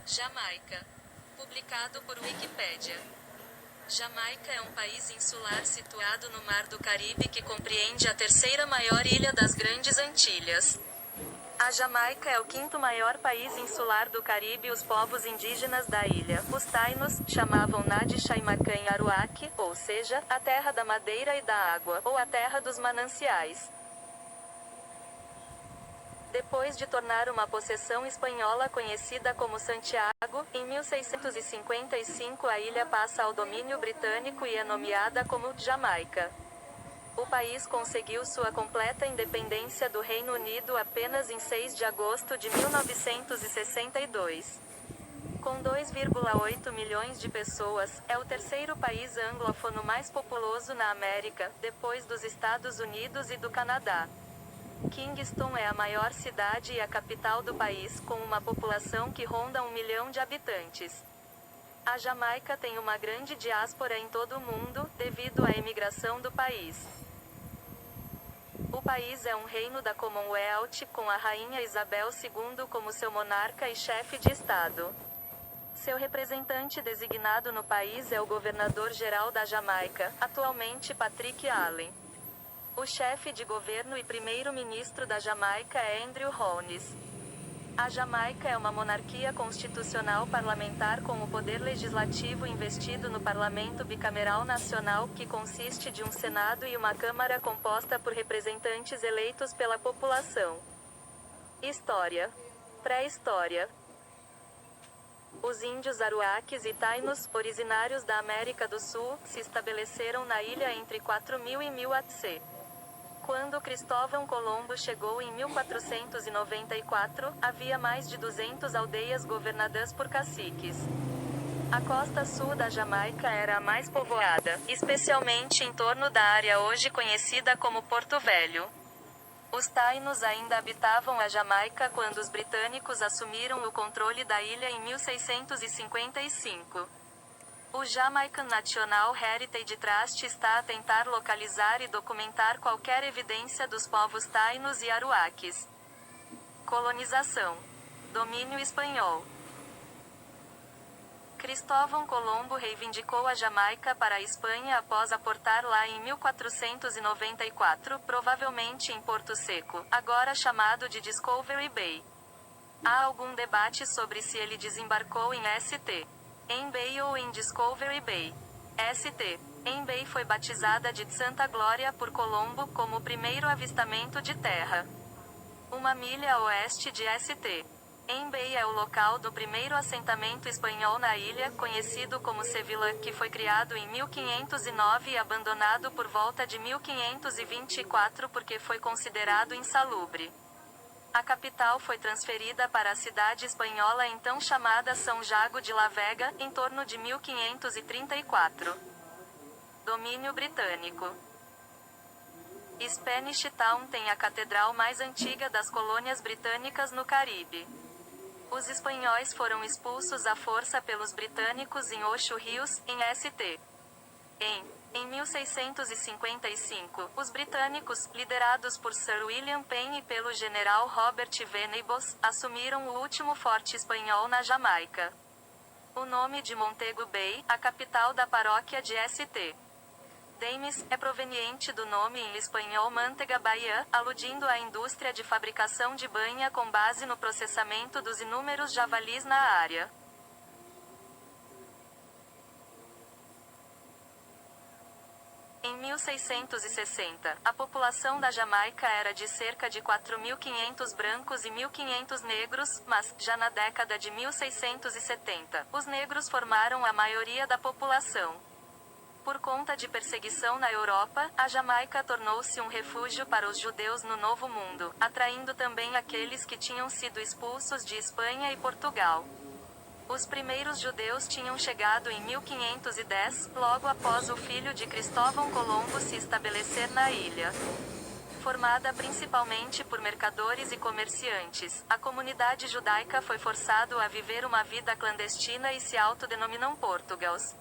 Jamaica. Publicado por Wikipédia. Jamaica é um país insular situado no Mar do Caribe que compreende a terceira maior ilha das Grandes Antilhas. A Jamaica é o quinto maior país insular do Caribe. Os povos indígenas da ilha, os Tainos, chamavam Nadi Chaimacan Aruac, ou seja, a terra da madeira e da água, ou a terra dos mananciais. Depois de tornar uma possessão espanhola conhecida como Santiago, em 1655 a ilha passa ao domínio britânico e é nomeada como Jamaica. O país conseguiu sua completa independência do Reino Unido apenas em 6 de agosto de 1962. Com 2,8 milhões de pessoas, é o terceiro país anglófono mais populoso na América, depois dos Estados Unidos e do Canadá. Kingston é a maior cidade e a capital do país, com uma população que ronda 1 milhão de habitantes. A Jamaica tem uma grande diáspora em todo o mundo, devido à imigração do país. O país é um reino da Commonwealth, com a Rainha Isabel II como seu monarca e chefe de Estado. Seu representante designado no país é o governador-geral da Jamaica, atualmente Patrick Allen. O chefe de governo e primeiro-ministro da Jamaica é Andrew Holness. A Jamaica é uma monarquia constitucional parlamentar com o poder legislativo investido no Parlamento Bicameral Nacional, que consiste de um Senado e uma Câmara composta por representantes eleitos pela população. História. Pré-história. Os índios Aruaques e Tainos, originários da América do Sul, se estabeleceram na ilha entre 4000 e 1000 AC. Quando Cristóvão Colombo chegou em 1494, havia mais de 200 aldeias governadas por caciques. A costa sul da Jamaica era a mais povoada, especialmente em torno da área hoje conhecida como Porto Velho. Os Tainos ainda habitavam a Jamaica quando os britânicos assumiram o controle da ilha em 1655. O Jamaican National Heritage Trust está a tentar localizar e documentar qualquer evidência dos povos Tainos e Aruaques. Colonização. Domínio espanhol. Cristóvão Colombo reivindicou a Jamaica para a Espanha após aportar lá em 1494, provavelmente em Porto Seco, agora chamado de Discovery Bay. Há algum debate sobre se ele desembarcou em St. Em Bay ou em Discovery Bay. St. Em Bay foi batizada de Santa Glória por Colombo como o primeiro avistamento de terra. 1 milha a oeste de St. Em Bay é o local do primeiro assentamento espanhol na ilha, conhecido como Sevilla, que foi criado em 1509 e abandonado por volta de 1524 porque foi considerado insalubre. A capital foi transferida para a cidade espanhola então chamada São Jago de la Vega, em torno de 1534. Domínio britânico. Spanish Town tem a catedral mais antiga das colônias britânicas no Caribe. Os espanhóis foram expulsos à força pelos britânicos em Ocho Rios, em St. Em 1655, os britânicos, liderados por Sir William Penn e pelo general Robert Venables, assumiram o último forte espanhol na Jamaica. O nome de Montego Bay, a capital da paróquia de St. Denis, é proveniente do nome em espanhol Manteiga Bahia, aludindo à indústria de fabricação de banha com base no processamento dos inúmeros javalis na área. Em 1660, a população da Jamaica era de cerca de 4.500 brancos e 1.500 negros, mas, já na década de 1670, os negros formaram a maioria da população. Por conta de perseguição na Europa, a Jamaica tornou-se um refúgio para os judeus no Novo Mundo, atraindo também aqueles que tinham sido expulsos de Espanha e Portugal. Os primeiros judeus tinham chegado em 1510, logo após o filho de Cristóvão Colombo se estabelecer na ilha. Formada principalmente por mercadores e comerciantes, a comunidade judaica foi forçada a viver uma vida clandestina e se autodenominam Portugals.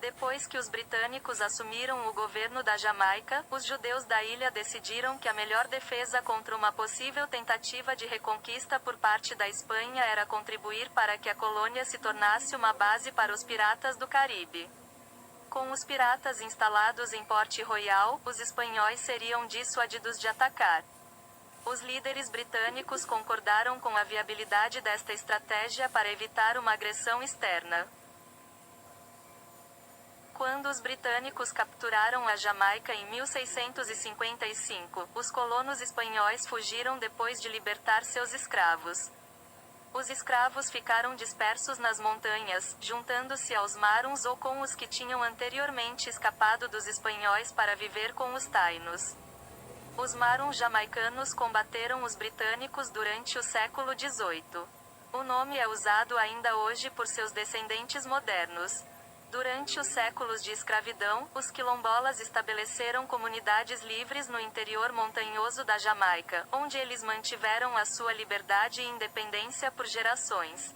Depois que os britânicos assumiram o governo da Jamaica, os judeus da ilha decidiram que a melhor defesa contra uma possível tentativa de reconquista por parte da Espanha era contribuir para que a colônia se tornasse uma base para os piratas do Caribe. Com os piratas instalados em Port Royal, os espanhóis seriam dissuadidos de atacar. Os líderes britânicos concordaram com a viabilidade desta estratégia para evitar uma agressão externa. Quando os britânicos capturaram a Jamaica em 1655, os colonos espanhóis fugiram depois de libertar seus escravos. Os escravos ficaram dispersos nas montanhas, juntando-se aos Maroons ou com os que tinham anteriormente escapado dos espanhóis para viver com os Tainos. Os Maroons jamaicanos combateram os britânicos durante o século XVIII. O nome é usado ainda hoje por seus descendentes modernos. Durante os séculos de escravidão, os quilombolas estabeleceram comunidades livres no interior montanhoso da Jamaica, onde eles mantiveram a sua liberdade e independência por gerações.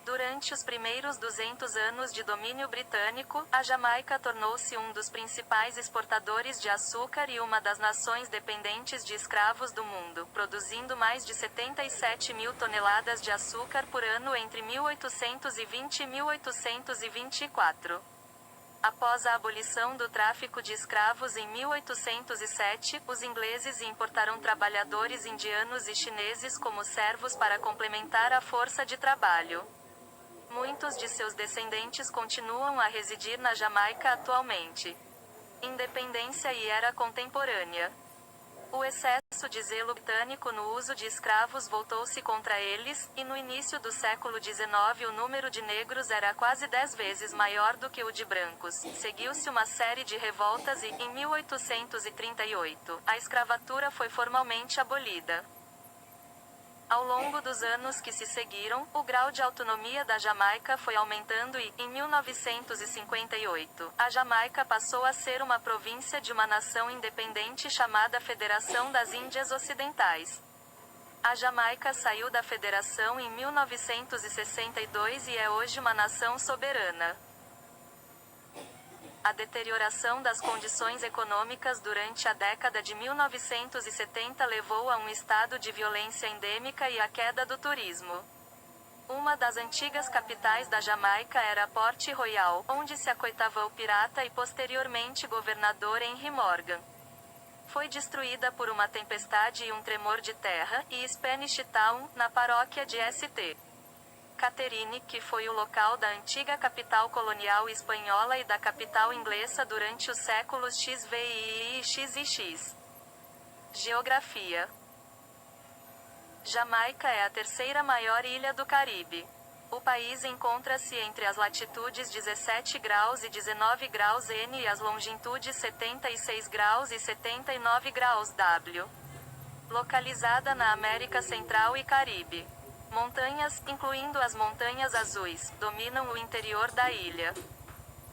Durante os primeiros 200 anos de domínio britânico, a Jamaica tornou-se um dos principais exportadores de açúcar e uma das nações dependentes de escravos do mundo, produzindo mais de 77 mil toneladas de açúcar por ano entre 1820 e 1824. Após a abolição do tráfico de escravos em 1807, os ingleses importaram trabalhadores indianos e chineses como servos para complementar a força de trabalho. Muitos de seus descendentes continuam a residir na Jamaica atualmente. Independência e era contemporânea. O excesso de zelo britânico no uso de escravos voltou-se contra eles, e no início do século XIX o número de negros era quase 10 vezes maior do que o de brancos. Seguiu-se uma série de revoltas e, em 1838, a escravatura foi formalmente abolida. Ao longo dos anos que se seguiram, o grau de autonomia da Jamaica foi aumentando e, em 1958, a Jamaica passou a ser uma província de uma nação independente chamada Federação das Índias Ocidentais. A Jamaica saiu da federação em 1962 e é hoje uma nação soberana. A deterioração das condições econômicas durante a década de 1970 levou a um estado de violência endêmica e à queda do turismo. Uma das antigas capitais da Jamaica era Port Royal, onde se acoitava o pirata e posteriormente governador Henry Morgan. Foi destruída por uma tempestade e um tremor de terra, e Spanish Town, na paróquia de St. Catherine, que foi o local da antiga capital colonial espanhola e da capital inglesa durante os séculos XVI e XX. Geografia. Jamaica é a terceira maior ilha do Caribe. O país encontra-se entre as latitudes 17 graus e 19 graus N e as longitudes 76 graus e 79 graus W. Localizada na América Central e Caribe. Montanhas, incluindo as Montanhas Azuis, dominam o interior da ilha.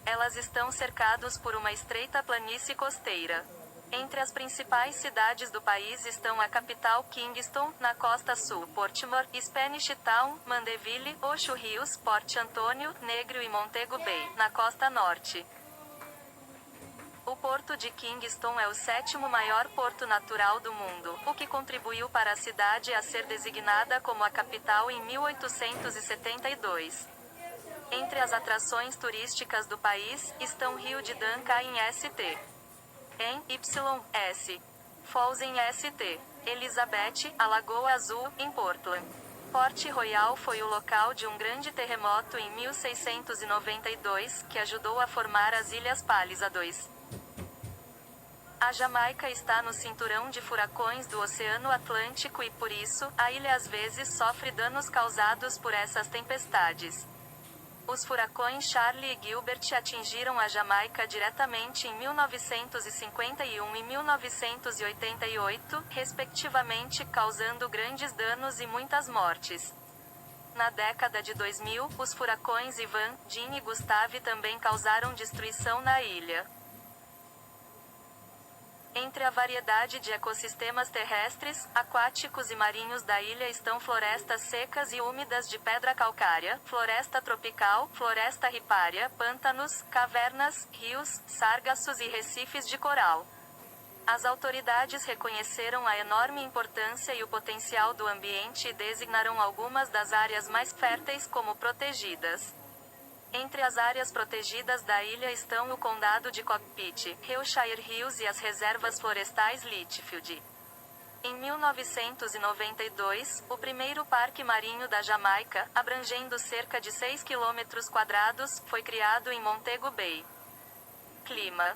Elas estão cercadas por uma estreita planície costeira. Entre as principais cidades do país estão a capital Kingston, na costa sul, Portmore, Spanish Town, Mandeville, Ocho Rios, Port Antonio, Negro e Montego Bay, na costa norte. O porto de Kingston é o sétimo maior porto natural do mundo, o que contribuiu para a cidade a ser designada como a capital em 1872. Entre as atrações turísticas do país, estão Rio de Danca em St. em YS. Falls em St. Elizabeth, a Lagoa Azul, em Portland. Port Royal foi o local de um grande terremoto em 1692, que ajudou a formar as Ilhas Palisades. A Jamaica está no cinturão de furacões do Oceano Atlântico e, por isso, a ilha às vezes sofre danos causados por essas tempestades. Os furacões Charlie e Gilbert atingiram a Jamaica diretamente em 1951 e 1988, respectivamente, causando grandes danos e muitas mortes. Na década de 2000, os furacões Ivan, Jean e Gustave também causaram destruição na ilha. Entre a variedade de ecossistemas terrestres, aquáticos e marinhos da ilha estão florestas secas e úmidas de pedra calcária, floresta tropical, floresta ripária, pântanos, cavernas, rios, sargassos e recifes de coral. As autoridades reconheceram a enorme importância e o potencial do ambiente e designaram algumas das áreas mais férteis como protegidas. Entre as áreas protegidas da ilha estão o Condado de Cockpit, Hillshire Hills e as reservas florestais Litchfield. Em 1992, o primeiro parque marinho da Jamaica, abrangendo cerca de 6 km², foi criado em Montego Bay. Clima: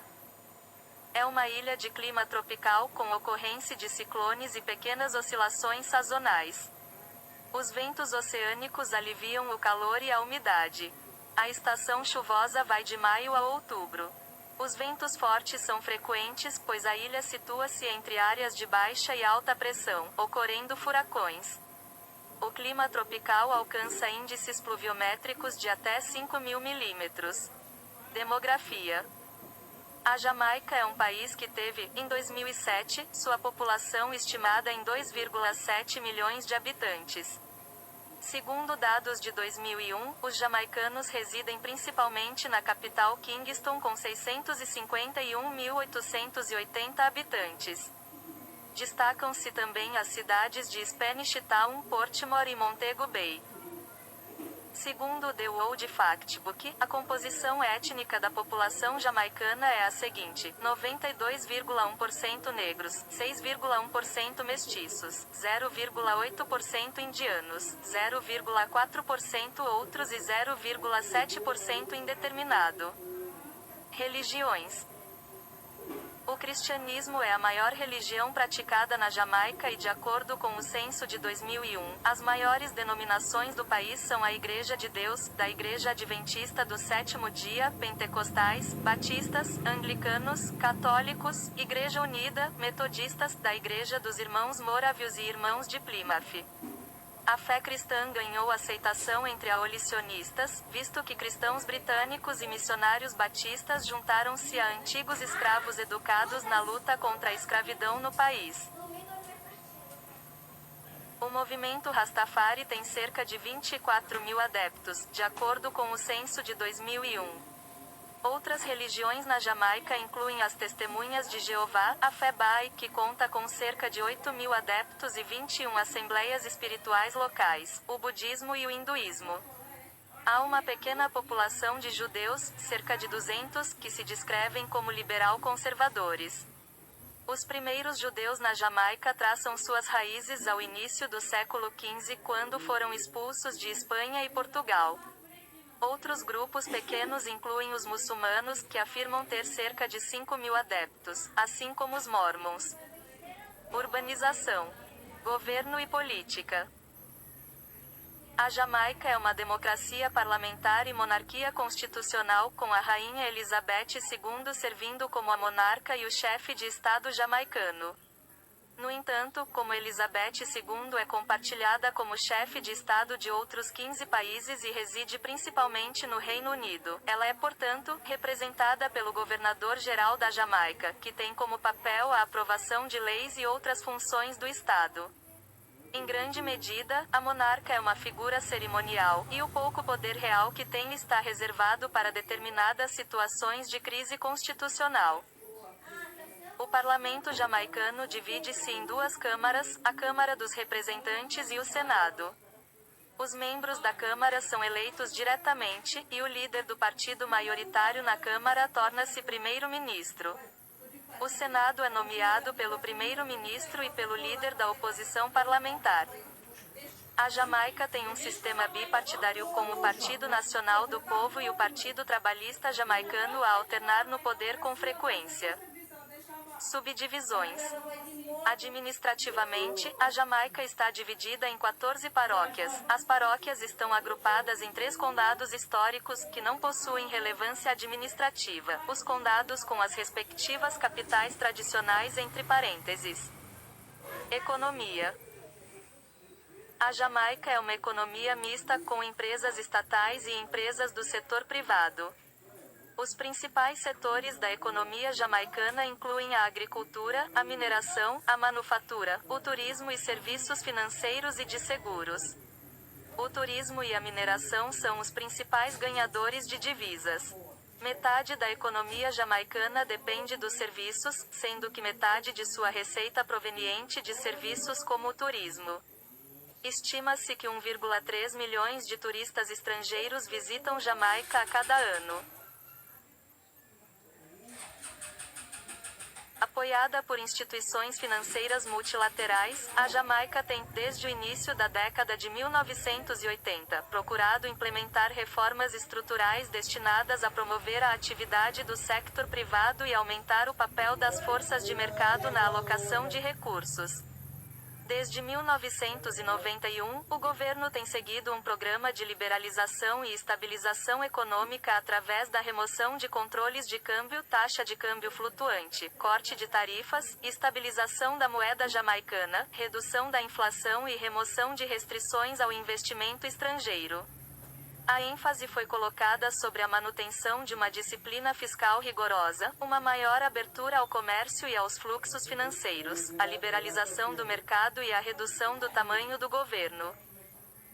é uma ilha de clima tropical com ocorrência de ciclones e pequenas oscilações sazonais. Os ventos oceânicos aliviam o calor e a umidade. A estação chuvosa vai de maio a outubro. Os ventos fortes são frequentes, pois a ilha situa-se entre áreas de baixa e alta pressão, ocorrendo furacões. O clima tropical alcança índices pluviométricos de até 5.000 milímetros. Demografia: a Jamaica é um país que teve, em 2007, sua população estimada em 2,7 milhões de habitantes. Segundo dados de 2001, os jamaicanos residem principalmente na capital Kingston com 651.880 habitantes. Destacam-se também as cidades de Spanish Town, Portmore e Montego Bay. Segundo o The World Factbook, a composição étnica da população jamaicana é a seguinte: 92,1% negros, 6,1% mestiços, 0,8% indianos, 0,4% outros e 0,7% indeterminado. Religiões: o cristianismo é a maior religião praticada na Jamaica e, de acordo com o censo de 2001, as maiores denominações do país são a Igreja de Deus, da Igreja Adventista do Sétimo Dia, Pentecostais, Batistas, Anglicanos, Católicos, Igreja Unida, Metodistas, da Igreja dos Irmãos Moravios e Irmãos de Plymouth. A fé cristã ganhou aceitação entre abolicionistas, visto que cristãos britânicos e missionários batistas juntaram-se a antigos escravos educados na luta contra a escravidão no país. O movimento Rastafari tem cerca de 24.000 adeptos, de acordo com o censo de 2001. Outras religiões na Jamaica incluem as Testemunhas de Jeová, a fé Bahá'í, que conta com cerca de 8.000 adeptos e 21 assembleias espirituais locais, o budismo e o hinduísmo. Há uma pequena população de judeus, cerca de 200, que se descrevem como liberal-conservadores. Os primeiros judeus na Jamaica traçam suas raízes ao início do século XV, quando foram expulsos de Espanha e Portugal. Outros grupos pequenos incluem os muçulmanos, que afirmam ter cerca de 5.000 adeptos, assim como os mormons. Urbanização, governo e política. A Jamaica é uma democracia parlamentar e monarquia constitucional, com a Rainha Elizabeth II servindo como a monarca e o chefe de Estado jamaicano. No entanto, como Elizabeth II é compartilhada como chefe de Estado de outros 15 países e reside principalmente no Reino Unido, ela é, portanto, representada pelo governador-geral da Jamaica, que tem como papel a aprovação de leis e outras funções do Estado. Em grande medida, a monarca é uma figura cerimonial, e o pouco poder real que tem está reservado para determinadas situações de crise constitucional. O parlamento jamaicano divide-se em duas câmaras, a Câmara dos Representantes e o Senado. Os membros da Câmara são eleitos diretamente, e o líder do partido maioritário na Câmara torna-se primeiro-ministro. O Senado é nomeado pelo primeiro-ministro e pelo líder da oposição parlamentar. A Jamaica tem um sistema bipartidário com o Partido Nacional do Povo e o Partido Trabalhista Jamaicano a alternar no poder com frequência. Subdivisões. Administrativamente, a Jamaica está dividida em 14 paróquias. As paróquias estão agrupadas em 3 condados históricos, que não possuem relevância administrativa. Os condados com as respectivas capitais tradicionais entre parênteses. Economia. A Jamaica é uma economia mista com empresas estatais e empresas do setor privado. Os principais setores da economia jamaicana incluem a agricultura, a mineração, a manufatura, o turismo e serviços financeiros e de seguros. O turismo e a mineração são os principais ganhadores de divisas. Metade da economia jamaicana depende dos serviços, sendo que metade de sua receita proveniente de serviços como o turismo. Estima-se que 1,3 milhões de turistas estrangeiros visitam Jamaica a cada ano. Apoiada por instituições financeiras multilaterais, a Jamaica tem, desde o início da década de 1980, procurado implementar reformas estruturais destinadas a promover a atividade do setor privado e aumentar o papel das forças de mercado na alocação de recursos. Desde 1991, o governo tem seguido um programa de liberalização e estabilização econômica através da remoção de controles de câmbio, taxa de câmbio flutuante, corte de tarifas, estabilização da moeda jamaicana, redução da inflação e remoção de restrições ao investimento estrangeiro. A ênfase foi colocada sobre a manutenção de uma disciplina fiscal rigorosa, uma maior abertura ao comércio e aos fluxos financeiros, a liberalização do mercado e a redução do tamanho do governo.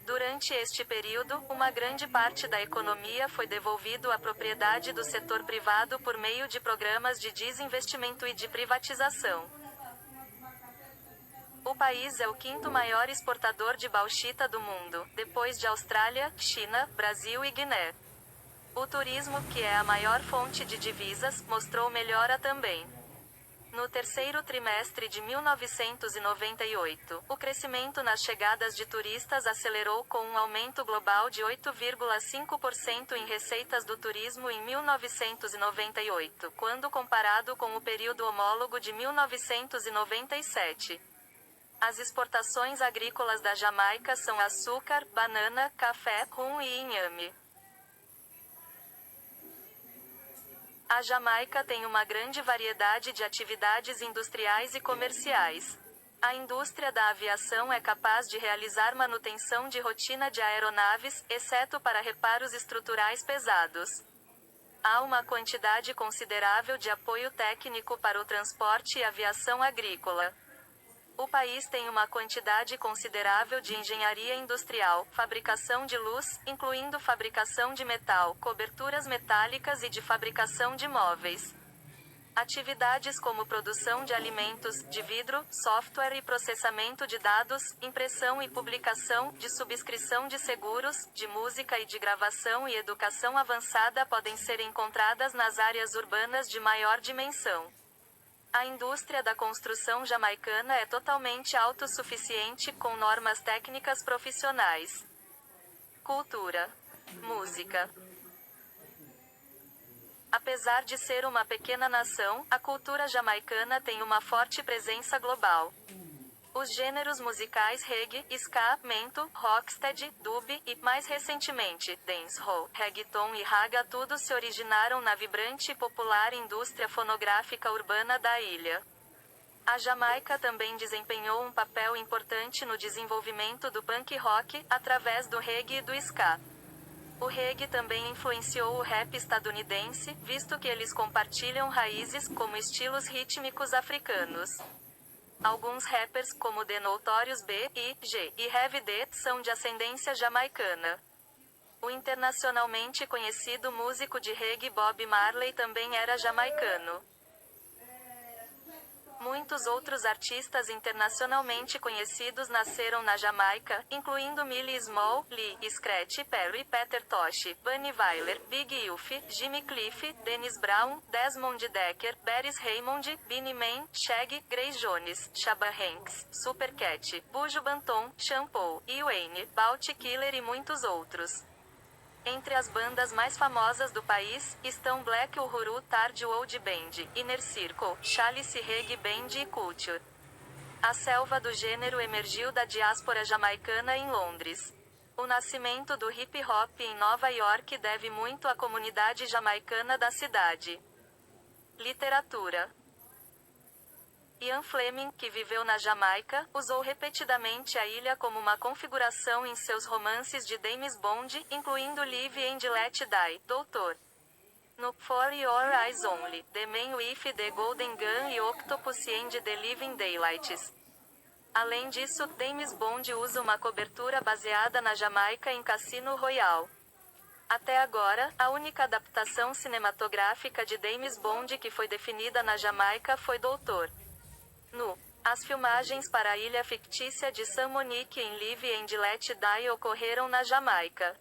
Durante este período, uma grande parte da economia foi devolvido à propriedade do setor privado por meio de programas de desinvestimento e de privatização. O país é o quinto maior exportador de bauxita do mundo, depois de Austrália, China, Brasil e Guiné. O turismo, que é a maior fonte de divisas, mostrou melhora também. No terceiro trimestre de 1998, o crescimento nas chegadas de turistas acelerou com um aumento global de 8,5% em receitas do turismo em 1998, quando comparado com o período homólogo de 1997. As exportações agrícolas da Jamaica são açúcar, banana, café, rum e inhame. A Jamaica tem uma grande variedade de atividades industriais e comerciais. A indústria da aviação é capaz de realizar manutenção de rotina de aeronaves, exceto para reparos estruturais pesados. Há uma quantidade considerável de apoio técnico para o transporte e aviação agrícola. O país tem uma quantidade considerável de engenharia industrial, fabricação de luz, incluindo fabricação de metal, coberturas metálicas e de fabricação de móveis. Atividades como produção de alimentos, de vidro, software e processamento de dados, impressão e publicação, de subscrição de seguros, de música e de gravação e educação avançada podem ser encontradas nas áreas urbanas de maior dimensão. A indústria da construção jamaicana é totalmente autossuficiente, com normas técnicas profissionais. Cultura. Música. Apesar de ser uma pequena nação, a cultura jamaicana tem uma forte presença global. Os gêneros musicais reggae, ska, mento, rocksteady, dub e, mais recentemente, dancehall, reggaeton e raga tudo se originaram na vibrante e popular indústria fonográfica urbana da ilha. A Jamaica também desempenhou um papel importante no desenvolvimento do punk rock, através do reggae e do ska. O reggae também influenciou o rap estadunidense, visto que eles compartilham raízes, como estilos rítmicos africanos. Alguns rappers, como The Notorious B.I.G. e Heavy D, são de ascendência jamaicana. O internacionalmente conhecido músico de reggae Bob Marley também era jamaicano. Muitos outros artistas internacionalmente conhecidos nasceram na Jamaica, incluindo Millie Small, Lee Scratch Perry, Peter Tosh, Bunny Wailer, Big Youth, Jimmy Cliff, Dennis Brown, Desmond Decker, Beres Hammond, Beenie Man, Shaggy, Grace Jones, Shabba Ranks, Supercat, Buju Banton, Shampoo, Wayne, Bounty Killer e muitos outros. Entre as bandas mais famosas do país, estão Black Uhuru Tarde Old Band, Inner Circle, Chalice Reggae Band e Culture. A selva do gênero emergiu da diáspora jamaicana em Londres. O nascimento do hip hop em Nova York deve muito à comunidade jamaicana da cidade. Literatura. Ian Fleming, que viveu na Jamaica, usou repetidamente a ilha como uma configuração em seus romances de James Bond, incluindo Live and Let Die, Dr. No For Your Eyes Only, The Man with the Golden Gun e Octopussy and the Living Daylights. Além disso, James Bond usa uma cobertura baseada na Jamaica em Cassino Royale. Até agora, a única adaptação cinematográfica de James Bond que foi definida na Jamaica foi Dr. No. As filmagens para a ilha fictícia de San Monique em Live and Let Die ocorreram na Jamaica.